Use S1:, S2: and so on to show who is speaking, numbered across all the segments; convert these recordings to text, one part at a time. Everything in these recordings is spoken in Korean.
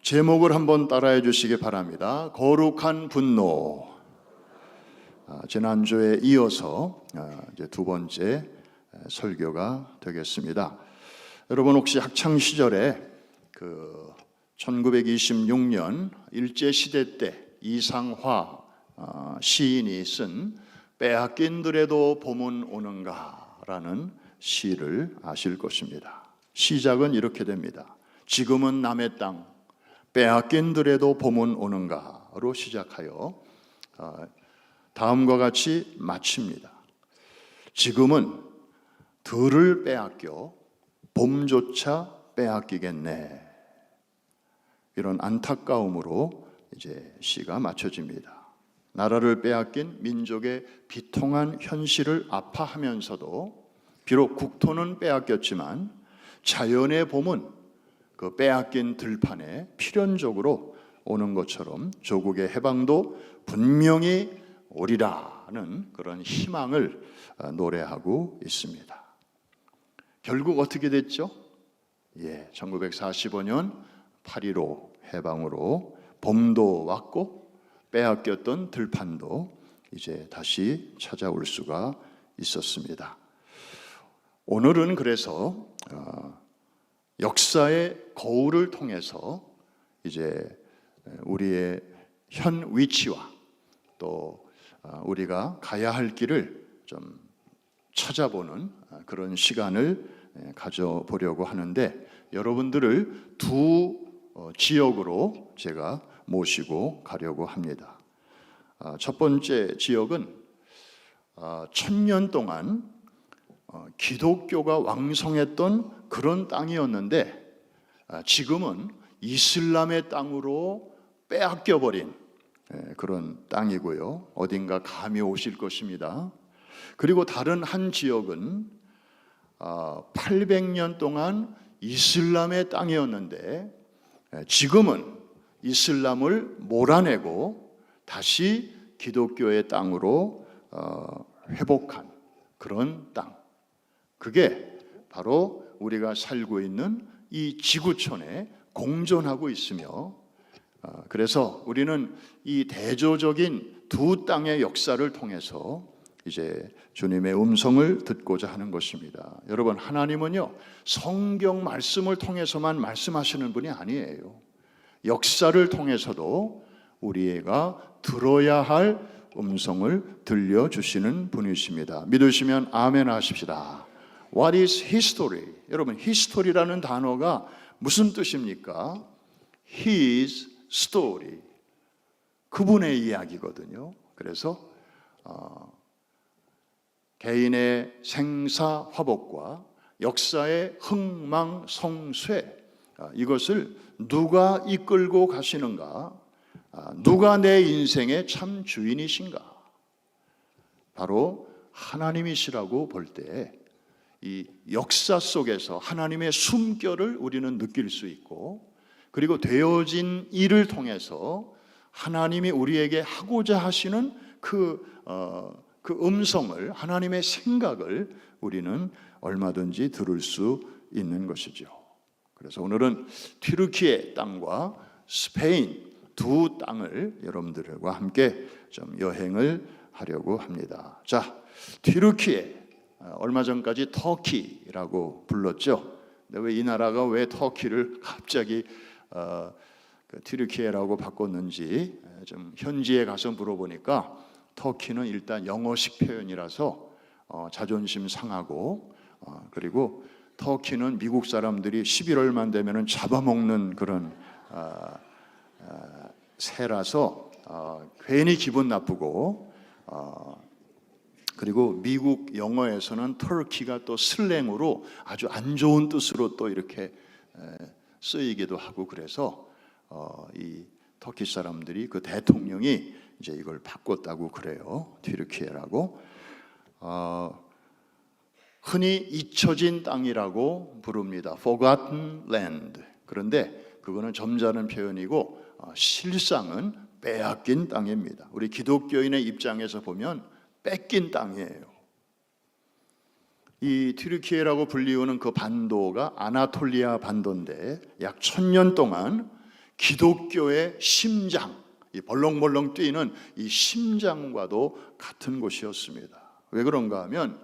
S1: 제목을 한번 따라해 주시기 바랍니다. 거룩한 분노. 지난주에 이어서 이제 두 번째 설교가 되겠습니다. 여러분 혹시 학창 시절에 1926년 일제시대 때 이상화 시인이 쓴 빼앗긴들에도 봄은 오는가라는 시를 아실 것입니다. 시작은 이렇게 됩니다. 지금은 남의 땅 빼앗긴들에도 봄은 오는가로 시작하여 다음과 같이 마칩니다. 지금은 들을 빼앗겨 봄조차 빼앗기겠네. 이런 안타까움으로 이제 시가 마쳐집니다. 나라를 빼앗긴 민족의 비통한 현실을 아파하면서도 비록 국토는 빼앗겼지만 자연의 봄은 그 빼앗긴 들판에 필연적으로 오는 것처럼 조국의 해방도 분명히 오리라는 그런 희망을 노래하고 있습니다. 결국 어떻게 됐죠? 1945년 8.15 해방으로 봄도 왔고 빼앗겼던 들판도 이제 다시 찾아올 수가 있었습니다. 오늘은 그래서 역사의 거울을 통해서 이제 우리의 현 위치와 또 우리가 가야 할 길을 좀 찾아보는 그런 시간을 가져보려고 하는데, 여러분들을 두 지역으로 제가 모시고 가려고 합니다. 첫 번째 지역은 1000년 동안 기독교가 왕성했던 그런 땅이었는데 지금은 이슬람의 땅으로 빼앗겨버린 그런 땅이고요. 어딘가 감이 오실 것입니다. 그리고 다른 한 지역은 800년 동안 이슬람의 땅이었는데 지금은 이슬람을 몰아내고 다시 기독교의 땅으로 회복한 그런 땅. 그게 바로 우리가 살고 있는 이 지구촌에 공존하고 있으며, 그래서 우리는 이 대조적인 두 땅의 역사를 통해서 이제 주님의 음성을 듣고자 하는 것입니다. 여러분, 하나님은요 성경 말씀을 통해서만 말씀하시는 분이 아니에요. 역사를 통해서도 우리가 들어야 할 음성을 들려주시는 분이십니다. 믿으시면 아멘 하십시다. What is history? 여러분, history라는 단어가 무슨 뜻입니까? His story. 그분의 이야기거든요. 그래서 개인의 생사화복과 역사의 흥망성쇠, 이것을 누가 이끌고 가시는가? 누가 내 인생의 참 주인이신가? 바로 하나님이시라고 볼 때 이 역사 속에서 하나님의 숨결을 우리는 느낄 수 있고, 그리고 되어진 일을 통해서 하나님이 우리에게 하고자 하시는 그 음성을, 하나님의 생각을 우리는 얼마든지 들을 수 있는 것이죠. 그래서 오늘은 튀르키예 땅과 스페인 두 땅을 여러분들과 함께 좀 여행을 하려고 합니다. 자, 튀르키예, 얼마 전까지 터키라고 불렀죠. 근데 왜 이 나라가 왜 터키를 갑자기 튀르키예라고 바꿨는지 좀 현지에 가서 물어보니까 터키는 일단 영어식 표현이라서 자존심 상하고, 그리고 터키는 미국 사람들이 11월만 되면은 잡아먹는 그런 새라서 괜히 기분 나쁘고, 그리고 미국 영어에서는 터키가 또 슬랭으로 아주 안 좋은 뜻으로 또 이렇게 쓰이기도 하고, 그래서 이 터키 사람들이 그 대통령이 이제 이걸 바꿨다고 그래요. 튀르키예라고. 흔히 잊혀진 땅이라고 부릅니다. Forgotten land. 그런데 그거는 점잖은 표현이고 실상은 빼앗긴 땅입니다. 우리 기독교인의 입장에서 보면 뺏긴 땅이에요. 이 튀르키예라고 불리우는 그 반도가 아나톨리아 반도인데 약 1000년 동안 기독교의 심장, 이 벌렁벌렁 뛰는 이 심장과도 같은 곳이었습니다. 왜 그런가 하면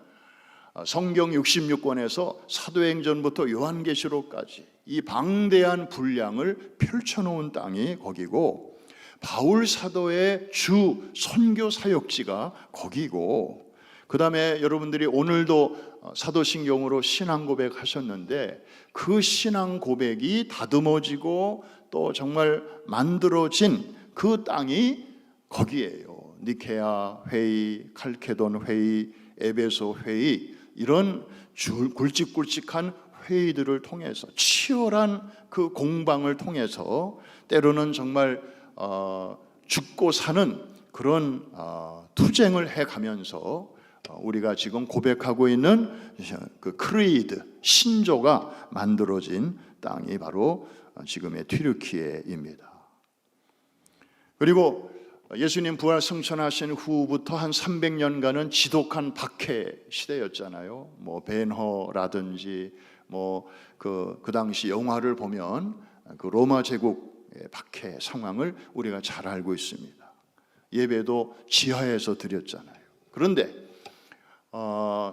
S1: 성경 66권에서 사도행전부터 요한계시록까지 이 방대한 분량을 펼쳐놓은 땅이 거기고, 바울 사도의 주 선교 사역지가 거기고, 그 다음에 여러분들이 오늘도 사도신경으로 신앙 고백하셨는데 그 신앙 고백이 다듬어지고 또 정말 만들어진 그 땅이 거기에요. 니케아 회의, 칼케돈 회의, 에베소 회의, 이런 굵직굵직한 회의들을 통해서, 치열한 그 공방을 통해서 때로는 정말 죽고 사는 그런 투쟁을 해가면서 우리가 지금 고백하고 있는 그 크리드, 신조가 만들어진 땅이 바로 지금의 튀르키예입니다. 그리고 예수님 부활 승천하신 후부터 한 300년간은 지독한 박해 시대였잖아요. 뭐 벤허라든지 그 당시 영화를 보면 그 로마 제국의 박해 상황을 우리가 잘 알고 있습니다. 예배도 지하에서 드렸잖아요. 그런데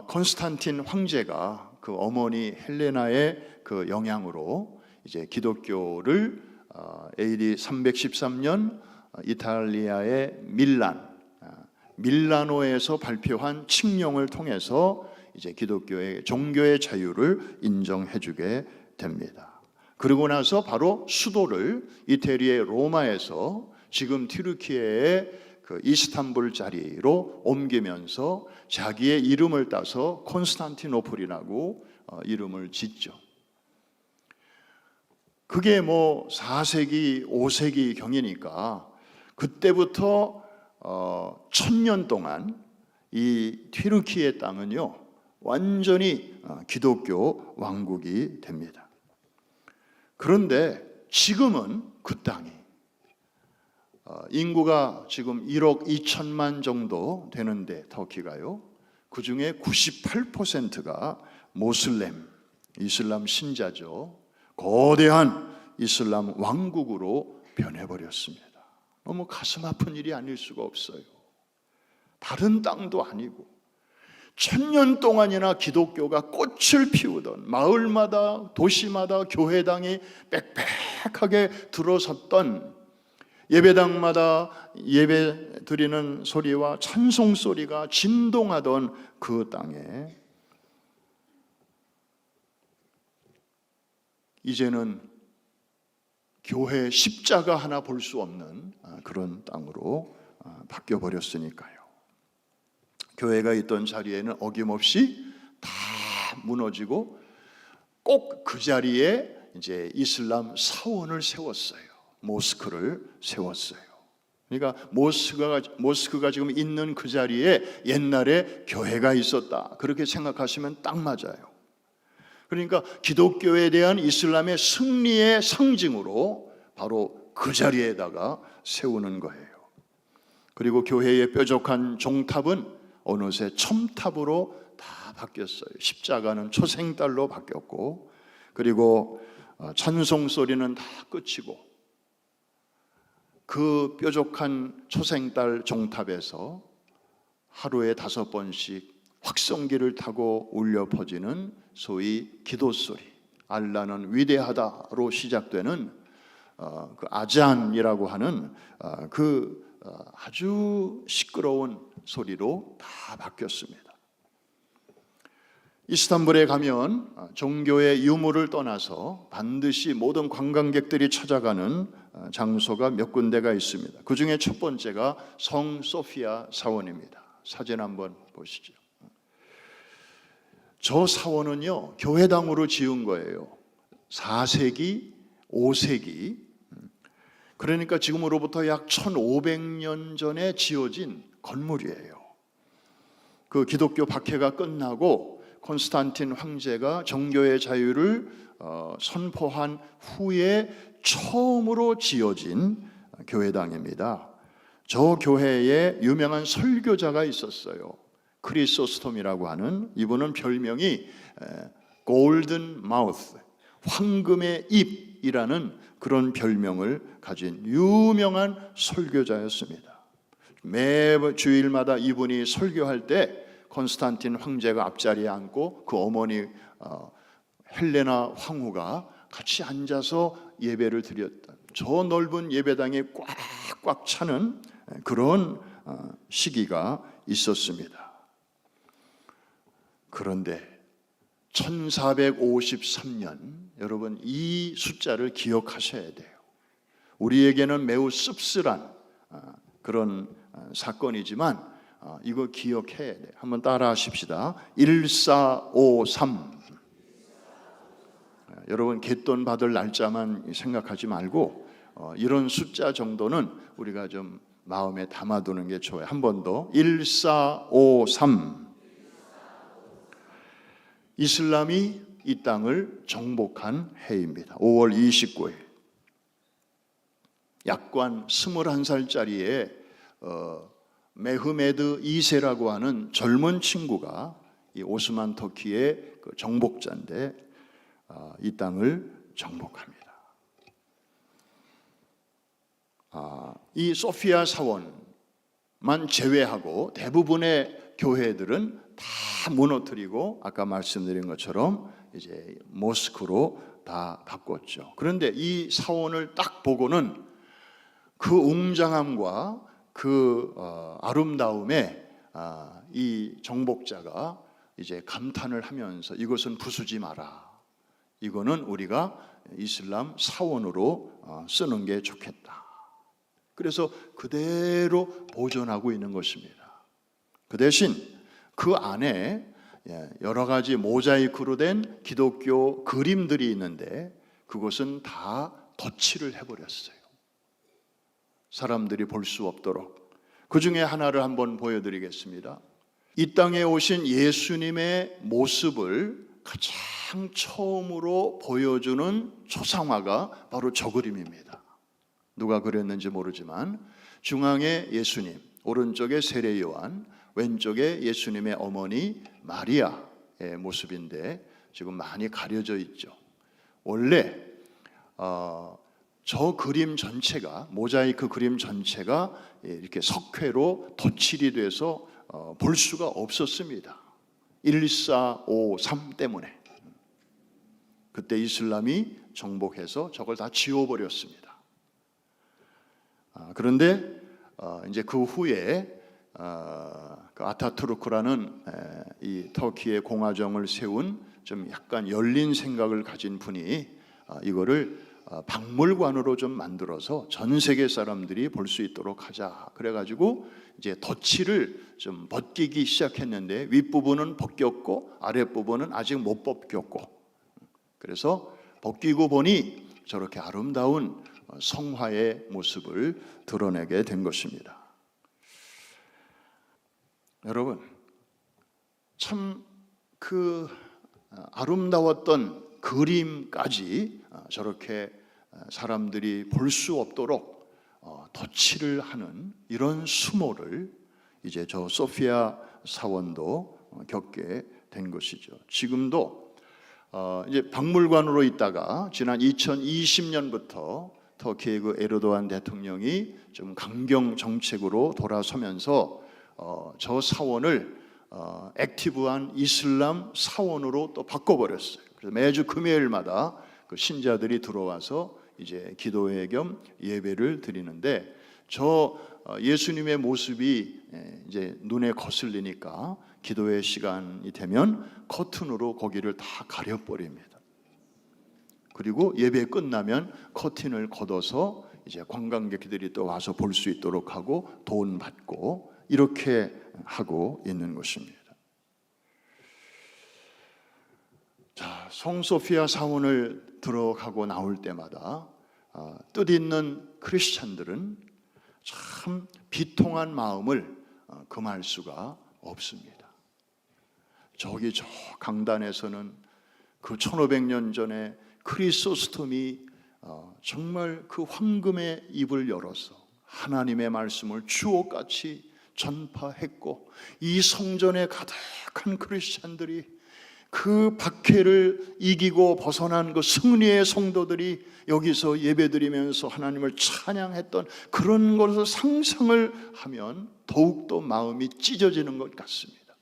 S1: 콘스탄틴 황제가 그 어머니 헬레나의 그 영향으로 이제 기독교를 AD 313년 이탈리아의 밀라노에서 발표한 칙령을 통해서 이제 기독교의 종교의 자유를 인정해주게 됩니다. 그리고 나서 바로 수도를 이태리의 로마에서 지금 튀르키예의 그 이스탄불 자리로 옮기면서 자기의 이름을 따서 콘스탄티노플이라고 이름을 짓죠. 그게 뭐 4세기, 5세기 경이니까 그때부터 1000년 동안 이 튀르키예 땅은요 완전히 기독교 왕국이 됩니다. 그런데 지금은 그 땅이 인구가 지금 1억 2천만 정도 되는데, 터키가요, 그 중에 98%가 모슬렘, 이슬람 신자죠. 거대한 이슬람 왕국으로 변해버렸습니다. 너무 가슴 아픈 일이 아닐 수가 없어요. 다른 땅도 아니고 1000년 동안이나 기독교가 꽃을 피우던, 마을마다 도시마다 교회당이 빽빽하게 들어섰던, 예배당마다 예배 드리는 소리와 찬송 소리가 진동하던 그 땅에 이제는 교회 십자가 하나 볼 수 없는 그런 땅으로 바뀌어 버렸으니까요. 교회가 있던 자리에는 어김없이 다 무너지고 꼭 그 자리에 이제 이슬람 사원을 세웠어요. 모스크를 세웠어요. 그러니까 모스크가 지금 있는 그 자리에 옛날에 교회가 있었다, 그렇게 생각하시면 딱 맞아요. 그러니까 기독교에 대한 이슬람의 승리의 상징으로 바로 그 자리에다가 세우는 거예요. 그리고 교회의 뾰족한 종탑은 어느새 첨탑으로 다 바뀌었어요. 십자가는 초생달로 바뀌었고, 그리고 찬송 소리는 다 끝이고, 그 뾰족한 초생달 종탑에서 하루에 5번씩 확성기를 타고 울려 퍼지는 소위 기도소리, 알라는 위대하다로 시작되는 그 아잔이라고 하는 아주 시끄러운 소리로 다 바뀌었습니다. 이스탄불에 가면 종교의 유무를 떠나서 반드시 모든 관광객들이 찾아가는 장소가 몇 군데가 있습니다. 그 중에 첫 번째가 성 소피아 사원입니다. 사진 한번 보시죠. 저 사원은요 교회당으로 지은 거예요. 4세기, 5세기, 그러니까 지금으로부터 약 1500년 전에 지어진 건물이에요. 그 기독교 박해가 끝나고 콘스탄틴 황제가 종교의 자유를 선포한 후에 처음으로 지어진 교회당입니다. 저 교회에 유명한 설교자가 있었어요. 크리소스톰이라고 하는, 이분은 별명이 골든 마우스, 황금의 입이라는 그런 별명을 가진 유명한 설교자였습니다. 매 주일마다 이분이 설교할 때 콘스탄틴 황제가 앞자리에 앉고 그 어머니 헬레나 황후가 같이 앉아서 예배를 드렸던, 저 넓은 예배당에 꽉꽉 차는 그런 시기가 있었습니다. 그런데 1453년, 여러분 이 숫자를 기억하셔야 돼요. 우리에게는 매우 씁쓸한 그런 사건이지만 이거 기억해야 돼요. 한번 따라 하십시다. 1453. 여러분 갯돈 받을 날짜만 생각하지 말고 이런 숫자 정도는 우리가 좀 마음에 담아두는 게 좋아요. 한 번 더. 1453. 이슬람이 이 땅을 정복한 해입니다. 5월 29일. 약관 21살짜리의 메흐메드 2세라고 하는 젊은 친구가 이 오스만 터키의 그 정복자인데 이 땅을 정복합니다. 이 소피아 사원만 제외하고 대부분의 교회들은 다 무너뜨리고 아까 말씀드린 것처럼 이제 모스크로 다 바꿨죠. 그런데 이 사원을 딱 보고는 그 웅장함과 그 아름다움에 이 정복자가 이제 감탄을 하면서 이것은 부수지 마라. 이거는 우리가 이슬람 사원으로 쓰는 게 좋겠다. 그래서 그대로 보존하고 있는 것입니다. 그 대신 그 안에 여러 가지 모자이크로 된 기독교 그림들이 있는데 그것은 다 덧칠을 해버렸어요. 사람들이 볼 수 없도록. 그 중에 하나를 한번 보여드리겠습니다. 이 땅에 오신 예수님의 모습을 가장 처음으로 보여주는 초상화가 바로 저 그림입니다. 누가 그렸는지 모르지만 중앙에 예수님, 오른쪽에 세례 요한, 왼쪽에 예수님의 어머니 마리아의 모습인데 지금 많이 가려져 있죠. 원래 저 그림 전체가, 모자이크 그림 전체가 이렇게 석회로 덧칠이 돼서 볼 수가 없었습니다. 1453 때문에. 그때 이슬람이 정복해서 저걸 다 지워버렸습니다. 그런데 이제 그 후에 그 아타투르크라는 이 터키의 공화정을 세운 좀 약간 열린 생각을 가진 분이 이거를 박물관으로 좀 만들어서 전 세계 사람들이 볼 수 있도록 하자. 그래가지고 이제 덧칠을 좀 벗기기 시작했는데 윗부분은 벗겼고 아랫부분은 아직 못 벗겼고, 그래서 벗기고 보니 저렇게 아름다운 성화의 모습을 드러내게 된 것입니다. 여러분, 참 그 아름다웠던 그림까지 저렇게 사람들이 볼 수 없도록 덧칠을 하는 이런 수모를 이제 저 소피아 사원도 겪게 된 것이죠. 지금도 이제 박물관으로 있다가 지난 2020년부터 터키의 그 에르도안 대통령이 좀 강경 정책으로 돌아서면서 저 사원을 액티브한 이슬람 사원으로 또 바꿔버렸어요. 그래서 매주 금요일마다 그 신자들이 들어와서 이제 기도회 겸 예배를 드리는데 저 예수님의 모습이 이제 눈에 거슬리니까 기도회 시간이 되면 커튼으로 거기를 다 가려버립니다. 그리고 예배 끝나면 커튼을 걷어서 이제 관광객들이 또 와서 볼 수 있도록 하고 돈 받고 이렇게 하고 있는 것입니다. 자, 성소피아 사원을 들어가고 나올 때마다 뜻있는 크리스찬들은 참 비통한 마음을 금할 수가 없습니다. 저기 저 강단에서는 그 1500년 전에 크리소스톰이 정말 그 황금의 입을 열어서 하나님의 말씀을 주옥같이 전파했고 이 성전에 가득한 크리스찬들이 그 박해를 이기고 벗어난 그 승리의 성도들이 여기서 예배드리면서 하나님을 찬양했던 그런 것을 상상을 하면 더욱더 마음이 찢어지는 것 같습니다.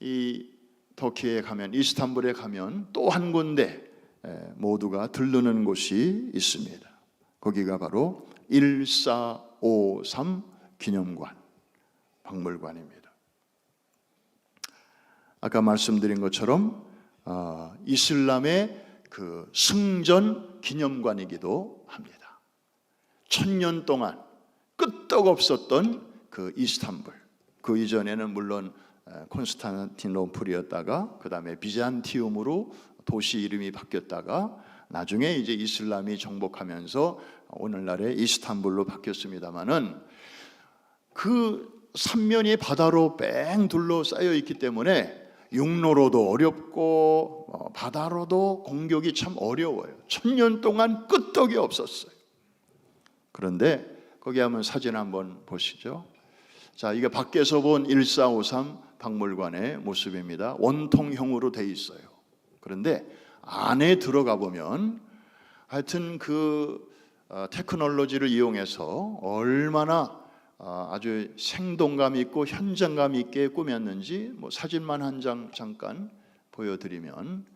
S1: 이 터키에 가면, 이스탄불에 가면 또 한 군데 모두가 들르는 곳이 있습니다. 거기가 바로 1453 기념관, 박물관입니다. 아까 말씀드린 것처럼 이슬람의 그 승전 기념관이기도 합니다. 1000년 동안 끄떡없었던 그 이스탄불, 그 이전에는 물론 콘스탄티노플이었다가 그 다음에 비잔티움으로 도시 이름이 바뀌었다가 나중에 이제 이슬람이 정복하면서 오늘날의 이스탄불로 바뀌었습니다마는 그 삼면이 바다로 뺑 둘러싸여 있기 때문에 육로로도 어렵고 바다로도 공격이 참 어려워요. 1000년 동안 끄떡이 없었어요. 그런데 거기 한번 사진 한번 보시죠. 자, 이게 밖에서 본 1453 박물관의 모습입니다. 원통형으로 돼 있어요. 그런데 안에 들어가 보면 하여튼 그 테크놀로지를 이용해서 얼마나 아주 생동감 있고 현장감 있게 꾸몄는지 뭐 사진만 한 장 잠깐 보여드리면,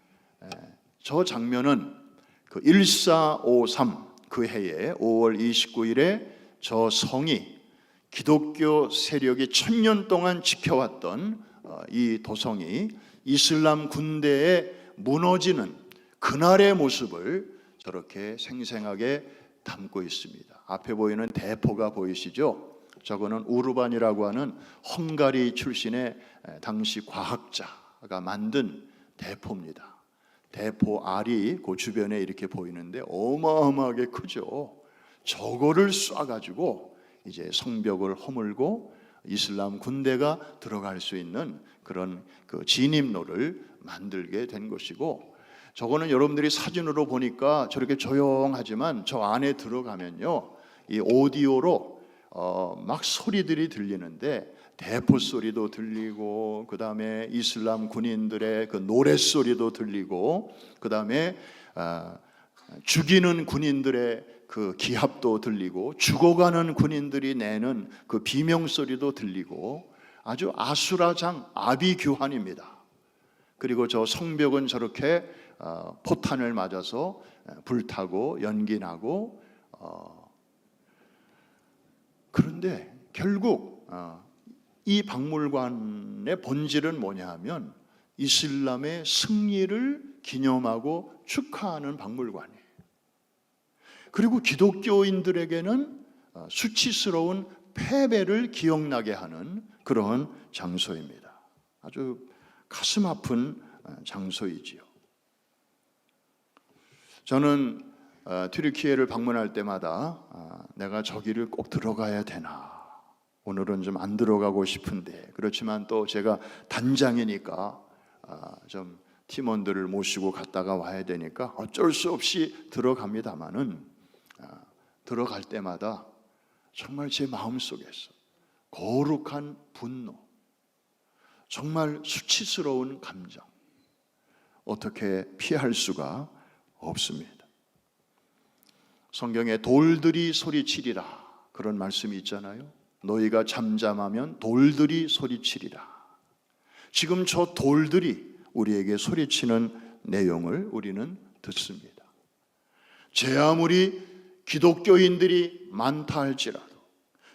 S1: 저 장면은 그 1453 그 해에 5월 29일에 저 성이 기독교 세력이 1000년 동안 지켜왔던 이 도성이 이슬람 군대에 무너지는 그날의 모습을 저렇게 생생하게 담고 있습니다. 앞에 보이는 대포가 보이시죠? 저거는 우르반이라고 하는 헝가리 출신의 당시 과학자가 만든 대포입니다. 대포 알이 그 주변에 이렇게 보이는데 어마어마하게 크죠. 저거를 쏴가지고 이제 성벽을 허물고 이슬람 군대가 들어갈 수 있는 그런 그 진입로를 만들게 된 것이고, 저거는 여러분들이 사진으로 보니까 저렇게 조용하지만 저 안에 들어가면요, 이 오디오로 막 소리들이 들리는데 대포 소리도 들리고, 그 다음에 이슬람 군인들의 그 노래 소리도 들리고, 그 다음에 죽이는 군인들의 그 기합도 들리고, 죽어가는 군인들이 내는 그 비명 소리도 들리고, 아주 아수라장 아비규환입니다. 그리고 저 성벽은 저렇게 포탄을 맞아서 불타고 연기 나고, 그런데 결국 이 박물관의 본질은 뭐냐 하면 이슬람의 승리를 기념하고 축하하는 박물관이에요. 그리고 기독교인들에게는 수치스러운 패배를 기억나게 하는 그런 장소입니다. 아주 가슴 아픈 장소이지요. 저는 튀르키예를 방문할 때마다 내가 저기를 꼭 들어가야 되나, 오늘은 좀 안 들어가고 싶은데, 그렇지만 또 제가 단장이니까 좀 팀원들을 모시고 갔다가 와야 되니까 어쩔 수 없이 들어갑니다마는, 들어갈 때마다 정말 제 마음속에서 거룩한 분노, 정말 수치스러운 감정, 어떻게 피할 수가 없습니다. 성경에 돌들이 소리치리라 그런 말씀이 있잖아요. 너희가 잠잠하면 돌들이 소리치리라. 지금 저 돌들이 우리에게 소리치는 내용을 우리는 듣습니다. 제 아무리 기독교인들이 많다 할지라도,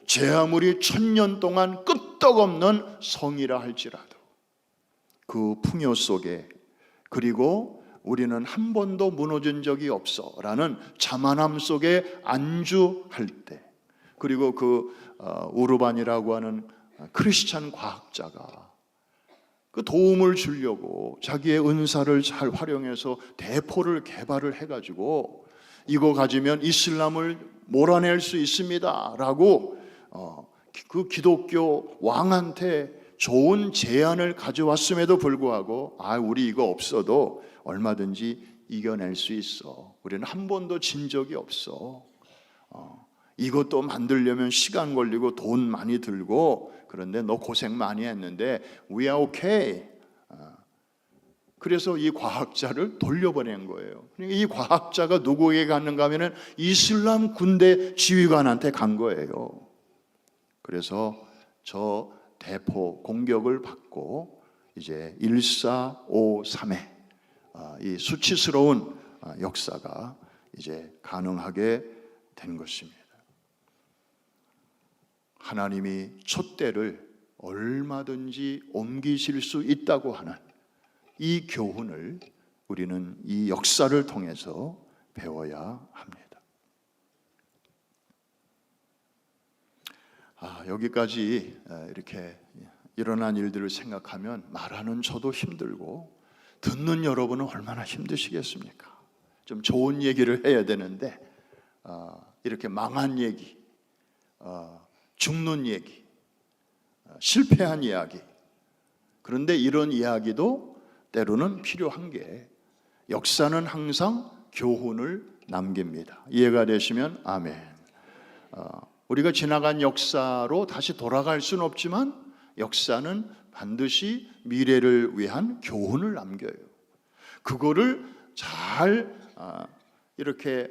S1: 제 아무리 1000년 동안 끄떡없는 성이라 할지라도, 그 풍요 속에, 그리고 우리는 한 번도 무너진 적이 없어 라는 자만함 속에 안주할 때, 그리고 그 우르반이라고 하는 크리스찬 과학자가 그 도움을 주려고 자기의 은사를 잘 활용해서 대포를 개발을 해가지고 이거 가지면 이슬람을 몰아낼 수 있습니다 라고 그 기독교 왕한테 좋은 제안을 가져왔음에도 불구하고, 우리 이거 없어도 얼마든지 이겨낼 수 있어, 우리는 한 번도 진 적이 없어, 이것도 만들려면 시간 걸리고 돈 많이 들고, 그런데 너 고생 많이 했는데 we are okay. 그래서 이 과학자를 돌려보낸 거예요. 이 과학자가 누구에게 갔는가 하면은 이슬람 군대 지휘관한테 간 거예요. 그래서 저 대포 공격을 받고 이제 1453의 이 수치스러운 역사가 이제 가능하게 된 것입니다. 하나님이 촛대를 얼마든지 옮기실 수 있다고 하는 이 교훈을 우리는 이 역사를 통해서 배워야 합니다. 여기까지 이렇게 일어난 일들을 생각하면 말하는 저도 힘들고 듣는 여러분은 얼마나 힘드시겠습니까? 좀 좋은 얘기를 해야 되는데 이렇게 망한 얘기, 죽는 얘기, 실패한 이야기. 그런데 이런 이야기도 때로는 필요한 게 역사는 항상 교훈을 남깁니다. 이해가 되시면 아멘. 우리가 지나간 역사로 다시 돌아갈 수는 없지만 역사는 반드시 미래를 위한 교훈을 남겨요. 그거를 잘 이렇게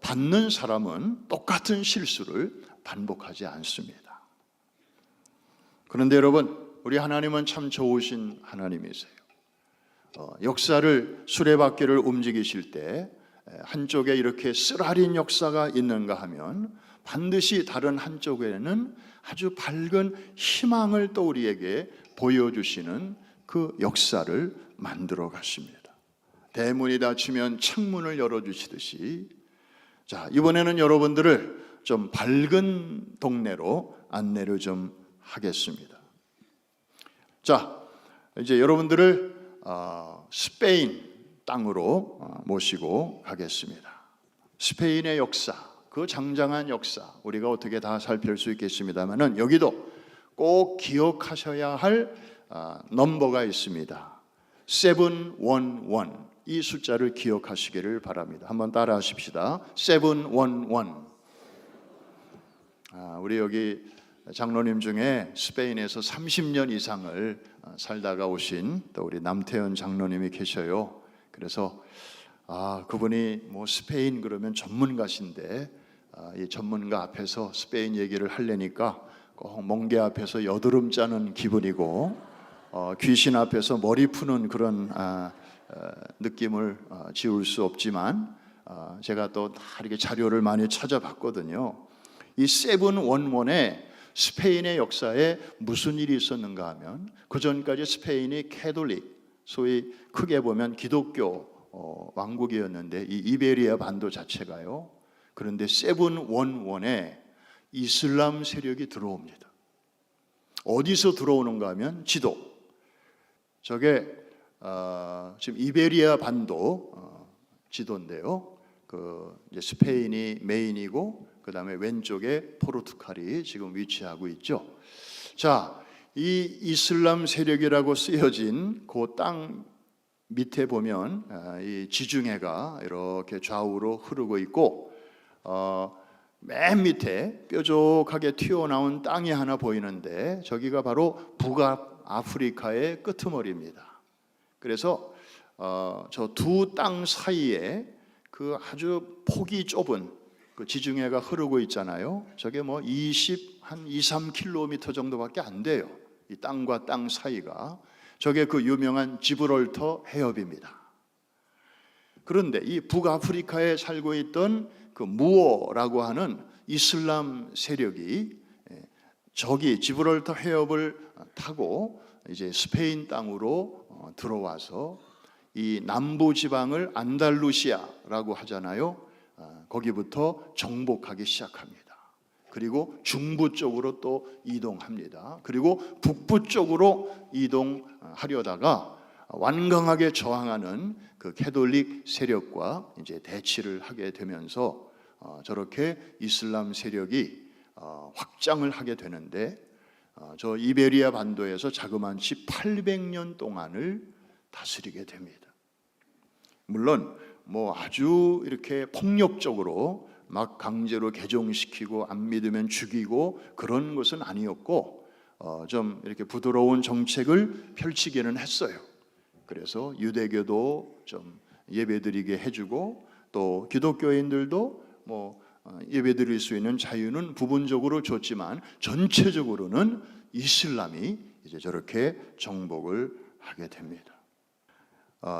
S1: 받는 사람은 똑같은 실수를 반복하지 않습니다. 그런데 여러분, 우리 하나님은 참 좋으신 하나님이세요. 역사를 수레바퀴를 움직이실 때 한쪽에 이렇게 쓰라린 역사가 있는가 하면 반드시 다른 한쪽에는 아주 밝은 희망을 또 우리에게 보여주시는 그 역사를 만들어 가십니다. 대문이 닫히면 창문을 열어주시듯이, 자, 이번에는 여러분들을 좀 밝은 동네로 안내를 좀 하겠습니다. 자, 이제 여러분들을 스페인 땅으로 모시고 가겠습니다. 스페인의 역사, 그 장장한 역사 우리가 어떻게 다 살필 수 있겠습니다만은 여기도 꼭 기억하셔야 할 넘버가 있습니다. 711. 이 숫자를 기억하시기를 바랍니다. 한번 따라 하십시다. 711. 우리 여기 장로님 중에 스페인에서 30년 이상을 살다가 오신 또 우리 남태현 장로님이 계셔요. 그래서 그분이 뭐 스페인 그러면 전문가신데 이 전문가 앞에서 스페인 얘기를 하려니까 꼭 멍게 앞에서 여드름 짜는 기분이고 귀신 앞에서 머리 푸는 그런 느낌을 지울 수 없지만 제가 또 다 이렇게 자료를 많이 찾아봤거든요. 이 711에 스페인의 역사에 무슨 일이 있었는가 하면 그 전까지 스페인이 캐톨릭, 소위 크게 보면 기독교 왕국이었는데 이 이베리아 반도 자체가요. 그런데 711에 이슬람 세력이 들어옵니다. 어디서 들어오는가 하면 지도. 저게 지금 이베리아 반도 지도인데요. 그 이제 스페인이 메인이고 그 다음에 왼쪽에 포르투갈이 지금 위치하고 있죠. 자, 이 이슬람 세력이라고 쓰여진 그 땅 밑에 보면 이 지중해가 이렇게 좌우로 흐르고 있고 맨 밑에 뾰족하게 튀어나온 땅이 하나 보이는데 저기가 바로 북아프리카의 끄트머리입니다. 그래서 저 두 땅 사이에 그 아주 폭이 좁은 그 지중해가 흐르고 있잖아요. 저게 뭐 3km 정도밖에 안 돼요. 이 땅과 땅 사이가. 저게 그 유명한 지브롤터 해협입니다. 그런데 이 북아프리카에 살고 있던 그 무어라고 하는 이슬람 세력이 저기 지브롤터 해협을 타고 이제 스페인 땅으로 들어와서 이 남부 지방을 안달루시아라고 하잖아요. 거기부터 정복하기 시작합니다. 그리고 중부 쪽으로 또 이동합니다. 그리고 북부 쪽으로 이동하려다가 완강하게 저항하는 그 캐톨릭 세력과 이제 대치를 하게 되면서 저렇게 이슬람 세력이 확장을 하게 되는데 저 이베리아 반도에서 자그마치 800년 동안을 다스리게 됩니다. 물론 뭐 아주 이렇게 폭력적으로 막 강제로 개종시키고 안 믿으면 죽이고 그런 것은 아니었고 좀 이렇게 부드러운 정책을 펼치기는 했어요. 그래서 유대교도 좀 예배드리게 해주고 또 기독교인들도 뭐 예배드릴 수 있는 자유는 부분적으로 줬지만 전체적으로는 이슬람이 이제 저렇게 정복을 하게 됩니다.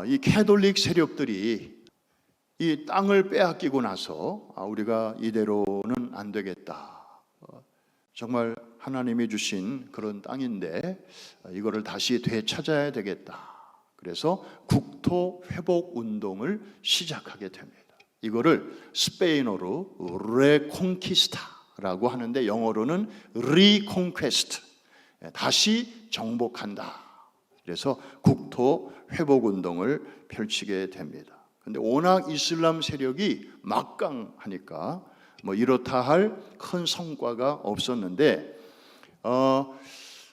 S1: 이 캐톨릭 세력들이 이 땅을 빼앗기고 나서 우리가 이대로는 안 되겠다. 정말 하나님이 주신 그런 땅인데 이거를 다시 되찾아야 되겠다. 그래서 국토 회복 운동을 시작하게 됩니다. 이거를 스페인어로 레콘키스타라고 하는데 영어로는 리콘퀘스트, 다시 정복한다. 그래서 국토 회복 운동을 펼치게 됩니다. 근데 워낙 이슬람 세력이 막강하니까 뭐 이렇다 할 큰 성과가 없었는데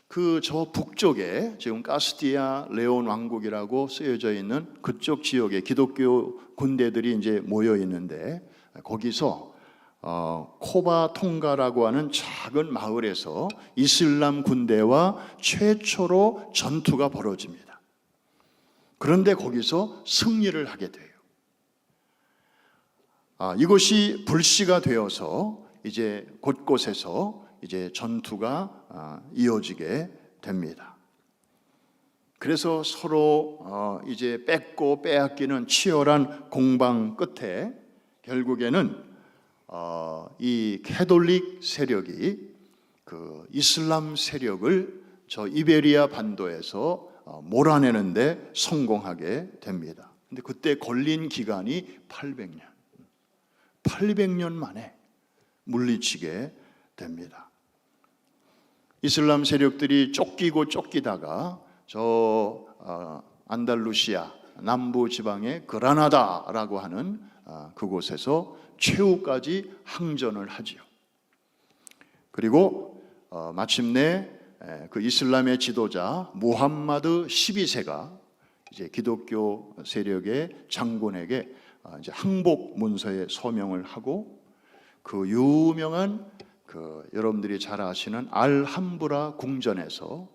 S1: 그 저 북쪽에 지금 카스티아 레온 왕국이라고 쓰여져 있는 그쪽 지역에 기독교 군대들이 이제 모여 있는데 거기서 코바통가라고 하는 작은 마을에서 이슬람 군대와 최초로 전투가 벌어집니다. 그런데 거기서 승리를 하게 돼요. 이것이 불씨가 되어서 이제 곳곳에서 이제 전투가 이어지게 됩니다. 그래서 서로 이제 뺏고 빼앗기는 치열한 공방 끝에 결국에는 이 캐톨릭 세력이 그 이슬람 세력을 저 이베리아 반도에서 몰아내는데 성공하게 됩니다. 근데 그때 걸린 기간이 800년 만에 물리치게 됩니다. 이슬람 세력들이 쫓기다가 저 안달루시아 남부 지방의 그라나다라고 하는 그곳에서 최후까지 항전을 하지요. 그리고 마침내 그 이슬람의 지도자 무함마드 12세가 이제 기독교 세력의 장군에게 이제 항복 문서에 서명을 하고 그 유명한 여러분들이 잘 아시는 알함브라 궁전에서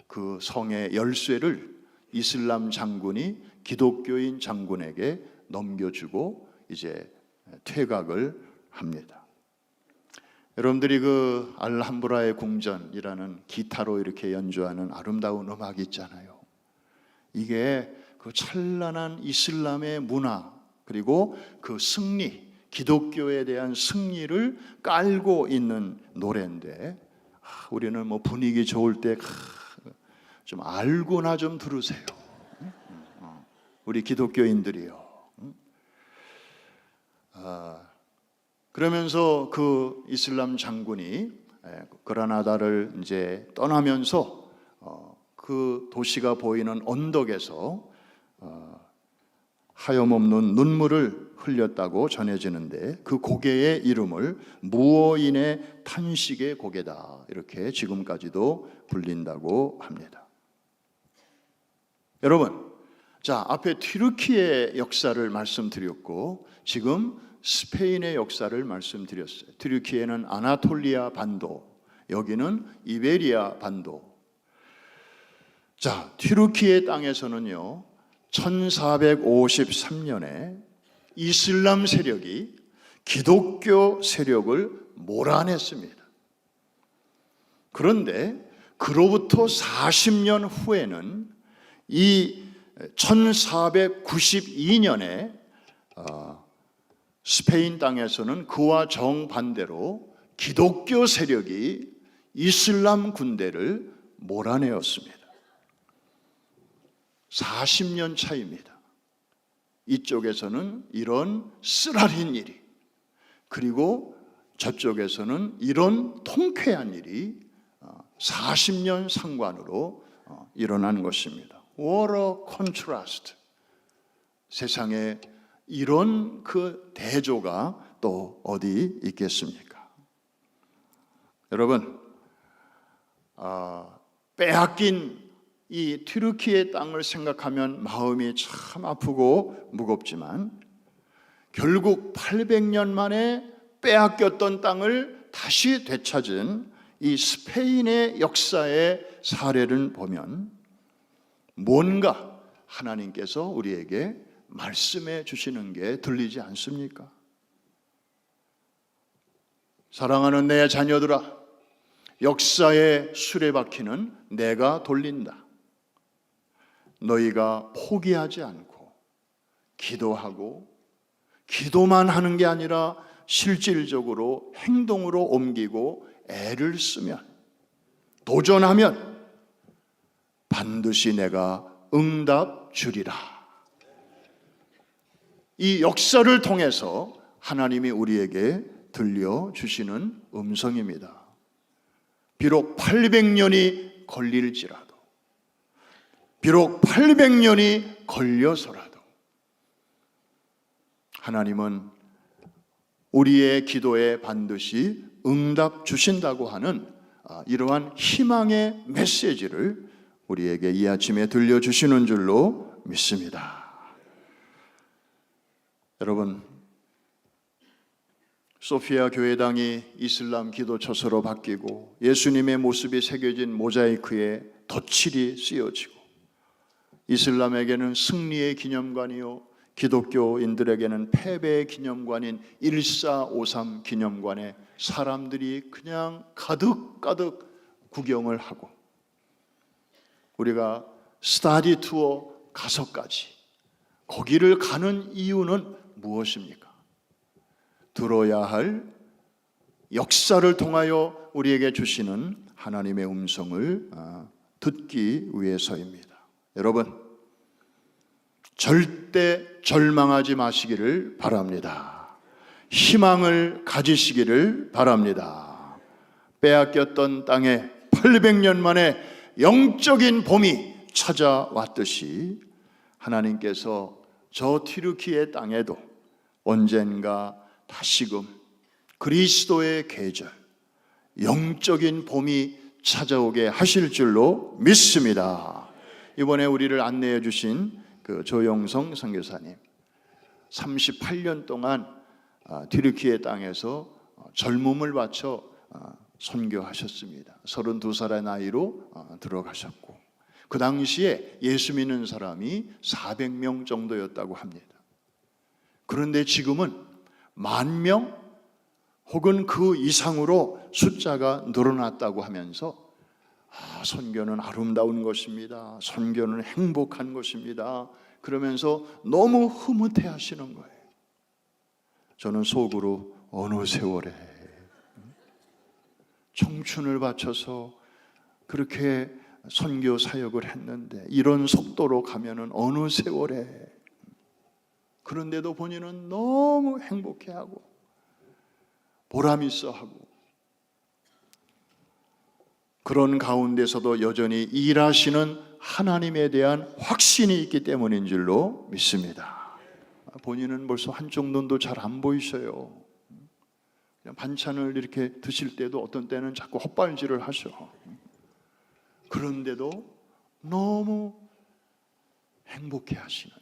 S1: 그 성의 열쇠를 이슬람 장군이 기독교인 장군에게 넘겨주고 이제 퇴각을 합니다. 여러분들이 그 알함브라의 궁전이라는 기타로 이렇게 연주하는 아름다운 음악이 있잖아요. 이게 그 찬란한 이슬람의 문화 그리고 그 승리, 기독교에 대한 승리를 깔고 있는 노래인데 우리는 뭐 분위기 좋을 때 좀 알고나 좀 들으세요. 우리 기독교인들이요. 그러면서 그 이슬람 장군이 그라나다를 이제 떠나면서 그 도시가 보이는 언덕에서 하염없는 눈물을 흘렸다고 전해지는데 그 고개의 이름을 무어인의 탄식의 고개다 이렇게 지금까지도 불린다고 합니다. 여러분, 자 앞에 튀르키의 역사를 말씀드렸고 지금 스페인의 역사를 말씀드렸어요. 튀르키예는 아나톨리아 반도, 여기는 이베리아 반도. 자, 튀르키예 땅에서는요 1453년에 이슬람 세력이 기독교 세력을 몰아냈습니다. 그런데 그로부터 40년 후에는 이 1492년에 스페인 땅에서는 그와 정반대로 기독교 세력이 이슬람 군대를 몰아내었습니다. 40년 차이입니다. 이쪽에서는 이런 쓰라린 일이, 그리고 저쪽에서는 이런 통쾌한 일이 40년 상관으로 일어난 것입니다. What a contrast. 세상에 이런 그 대조가 또 어디 있겠습니까? 여러분, 빼앗긴 이 튀르키예 땅을 생각하면 마음이 참 아프고 무겁지만 결국 800년 만에 빼앗겼던 땅을 다시 되찾은 이 스페인의 역사의 사례를 보면 뭔가 하나님께서 우리에게 말씀해 주시는 게 들리지 않습니까? 사랑하는 내 자녀들아, 역사의 수레바퀴는 내가 돌린다. 너희가 포기하지 않고 기도하고, 기도만 하는 게 아니라 실질적으로 행동으로 옮기고 애를 쓰면, 도전하면 반드시 내가 응답 주리라. 이 역사를 통해서 하나님이 우리에게 들려주시는 음성입니다. 비록 800년이 걸릴지라도, 비록 800년이 걸려서라도 하나님은 우리의 기도에 반드시 응답 주신다고 하는 이러한 희망의 메시지를 우리에게 이 아침에 들려주시는 줄로 믿습니다. 여러분, 소피아 교회당이 이슬람 기도처소로 바뀌고 예수님의 모습이 새겨진 모자이크에 덧칠이 쓰여지고, 이슬람에게는 승리의 기념관이요 기독교인들에게는 패배의 기념관인 1453 기념관에 사람들이 그냥 가득가득 구경을 하고, 우리가 스타디 투어 가서까지 거기를 가는 이유는 무엇입니까? 들어야 할 역사를 통하여 우리에게 주시는 하나님의 음성을 듣기 위해서입니다. 여러분, 절대 절망하지 마시기를 바랍니다. 희망을 가지시기를 바랍니다. 빼앗겼던 땅에 800년 만에 영적인 봄이 찾아왔듯이 하나님께서 저 튀르키예 땅에도 언젠가 다시금 그리스도의 계절, 영적인 봄이 찾아오게 하실 줄로 믿습니다. 이번에 우리를 안내해 주신 그 조영성 선교사님, 38년 동안 튀르키예 땅에서 젊음을 바쳐 선교하셨습니다. 32살의 나이로 들어가셨고, 그 당시에 예수 믿는 사람이 400명 정도였다고 합니다. 그런데 지금은 10,000명 혹은 그 이상으로 숫자가 늘어났다고 하면서 선교는 아름다운 것입니다. 선교는 행복한 것입니다. 그러면서 너무 흐뭇해 하시는 거예요. 저는 속으로 어느 세월에 청춘을 바쳐서 그렇게 선교 사역을 했는데 이런 속도로 가면은 어느 세월에, 그런데도 본인은 너무 행복해하고 보람 있어하고, 그런 가운데서도 여전히 일하시는 하나님에 대한 확신이 있기 때문인 줄로 믿습니다. 본인은 벌써 한쪽 눈도 잘 안 보이셔요. 그냥 반찬을 이렇게 드실 때도 어떤 때는 자꾸 헛발질을 하셔. 그런데도 너무 행복해 하시는,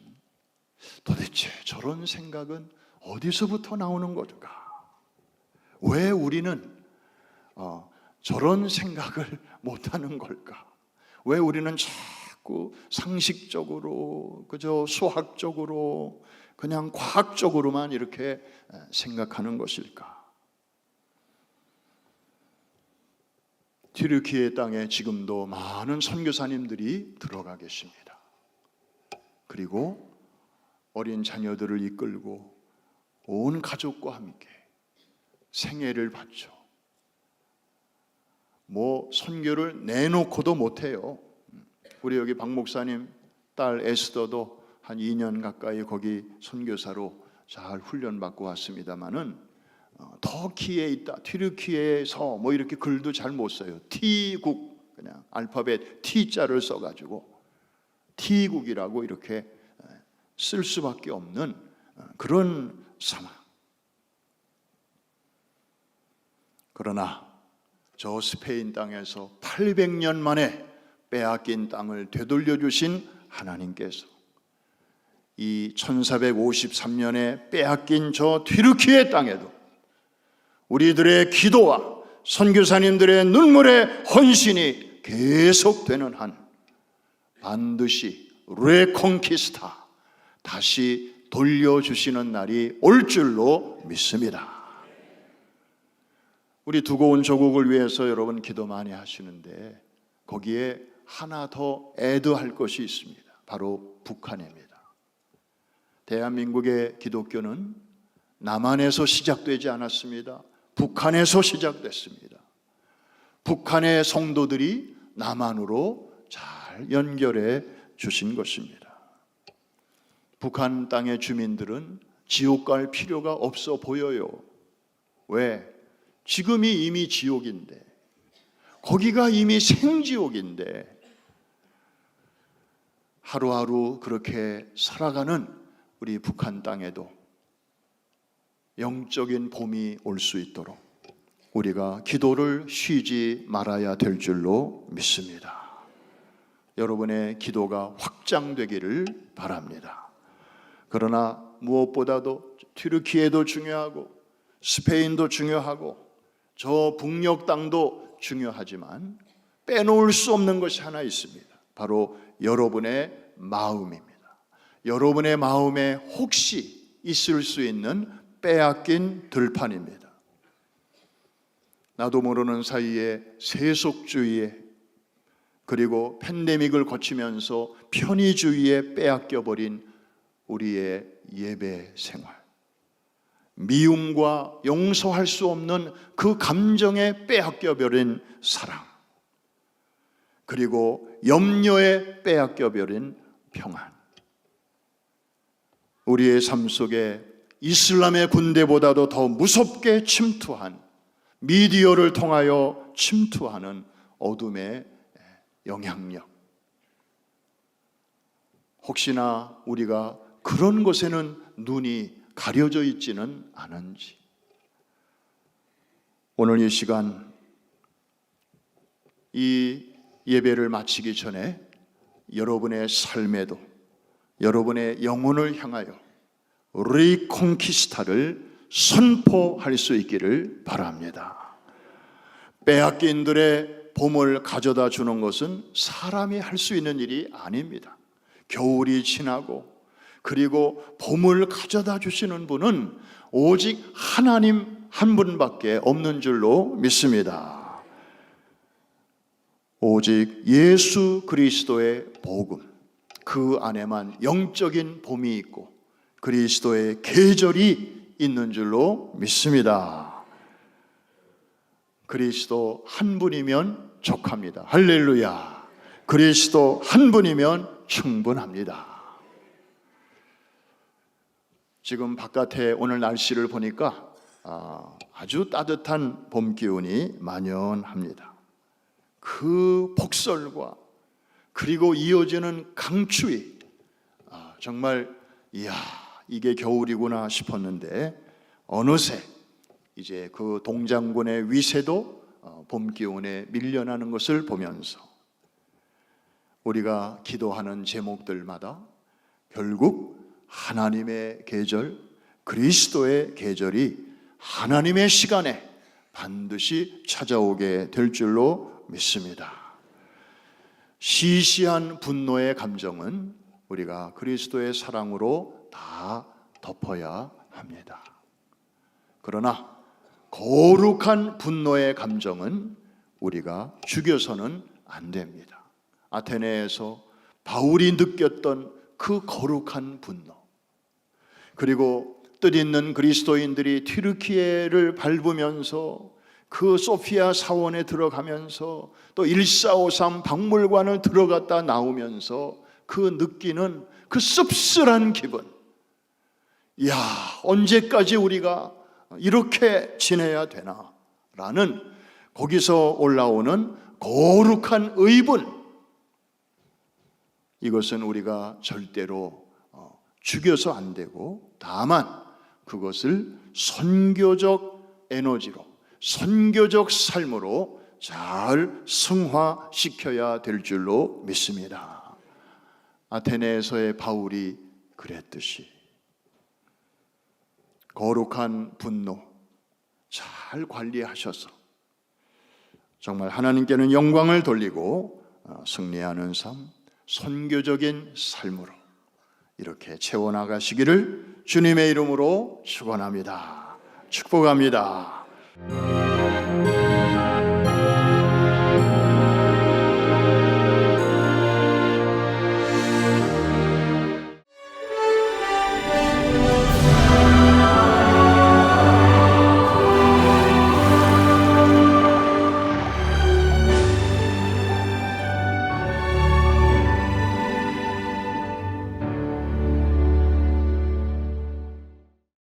S1: 도대체 저런 생각은 어디서부터 나오는 걸까? 왜 우리는 저런 생각을 못하는 걸까? 왜 우리는 자꾸 상식적으로, 그저 수학적으로, 그냥 과학적으로만 이렇게 생각하는 것일까? 튀르키예 땅에 지금도 많은 선교사님들이 들어가 계십니다. 그리고 어린 자녀들을 이끌고 온 가족과 함께 생애를 바쳐 선교를 내놓고도 못해요. 우리 여기 박 목사님 딸 에스더도 한 2년 가까이 거기 선교사로 잘 훈련받고 왔습니다마는 터키에 있다, 튀르키예에서 이렇게 글도 잘 못 써요. T국, 그냥 알파벳 T자를 써가지고 T국이라고 이렇게 쓸 수밖에 없는 그런 상황. 그러나 저 스페인 땅에서 800년 만에 빼앗긴 땅을 되돌려 주신 하나님께서 이 1453년에 빼앗긴 저 튀르키예 땅에도 우리들의 기도와 선교사님들의 눈물의 헌신이 계속되는 한 반드시 레콘키스타, 다시 돌려주시는 날이 올 줄로 믿습니다. 우리 두고 온 조국을 위해서 여러분 기도 많이 하시는데 거기에 하나 더 애드할 것이 있습니다. 바로 북한입니다. 대한민국의 기독교는 남한에서 시작되지 않았습니다. 북한에서 시작됐습니다. 북한의 성도들이 남한으로 잘 연결해 주신 것입니다. 북한 땅의 주민들은 지옥 갈 필요가 없어 보여요. 왜? 지금이 이미 지옥인데, 거기가 이미 생지옥인데, 하루하루 그렇게 살아가는 우리 북한 땅에도 영적인 봄이 올 수 있도록 우리가 기도를 쉬지 말아야 될 줄로 믿습니다. 여러분의 기도가 확장되기를 바랍니다. 그러나 무엇보다도 튀르키예도 중요하고 스페인도 중요하고 저 북녘 땅도 중요하지만 빼놓을 수 없는 것이 하나 있습니다. 바로 여러분의 마음입니다. 여러분의 마음에 혹시 있을 수 있는 빼앗긴 들판입니다. 나도 모르는 사이에 세속주의에, 그리고 팬데믹을 거치면서 편의주의에 빼앗겨버린 우리의 예배 생활, 미움과 용서할 수 없는 그 감정에 빼앗겨버린 사랑, 그리고 염려에 빼앗겨버린 평안, 우리의 삶 속에 이슬람의 군대보다도 더 무섭게 침투한, 미디어를 통하여 침투하는 어둠의 영향력, 혹시나 우리가 그런 것에는 눈이 가려져 있지는 않은지, 오늘 이 시간 이 예배를 마치기 전에 여러분의 삶에도 여러분의 영혼을 향하여 리콘키스타를 선포할 수 있기를 바랍니다. 빼앗긴들의 봄을 가져다 주는 것은 사람이 할 수 있는 일이 아닙니다. 겨울이 지나고 그리고 봄을 가져다 주시는 분은 오직 하나님 한 분밖에 없는 줄로 믿습니다. 오직 예수 그리스도의 복음, 그 안에만 영적인 봄이 있고 그리스도의 계절이 있는 줄로 믿습니다. 그리스도 한 분이면 족합니다. 할렐루야. 그리스도 한 분이면 충분합니다. 지금 바깥에 오늘 날씨를 보니까 아주 따뜻한 봄 기운이 만연합니다. 그 폭설과 그리고 이어지는 강추위, 정말 이야, 이게 겨울이구나 싶었는데 어느새 이제 그 동장군의 위세도 봄 기온에 밀려나는 것을 보면서 우리가 기도하는 제목들마다 결국 하나님의 계절, 그리스도의 계절이 하나님의 시간에 반드시 찾아오게 될 줄로 믿습니다. 시시한 분노의 감정은 우리가 그리스도의 사랑으로 다 덮어야 합니다. 그러나 거룩한 분노의 감정은 우리가 죽여서는 안 됩니다. 아테네에서 바울이 느꼈던 그 거룩한 분노, 그리고 뜻있는 그리스도인들이 튀르키예를 밟으면서 그 소피아 사원에 들어가면서 또 1453 박물관을 들어갔다 나오면서 그 느끼는 그 씁쓸한 기분, 이야, 언제까지 우리가 이렇게 지내야 되나 라는 거기서 올라오는 거룩한 의분, 이것은 우리가 절대로 죽여서 안 되고 다만 그것을 선교적 에너지로, 선교적 삶으로 잘 승화시켜야 될 줄로 믿습니다. 아테네에서의 바울이 그랬듯이 거룩한 분노 잘 잘 관리하셔서 정말 하나님께는 영광을 돌리고 승리하는 삶, 선교적인 삶으로 이렇게 채워나가시기를 주님의 이름으로 축원합니다. 축복합니다.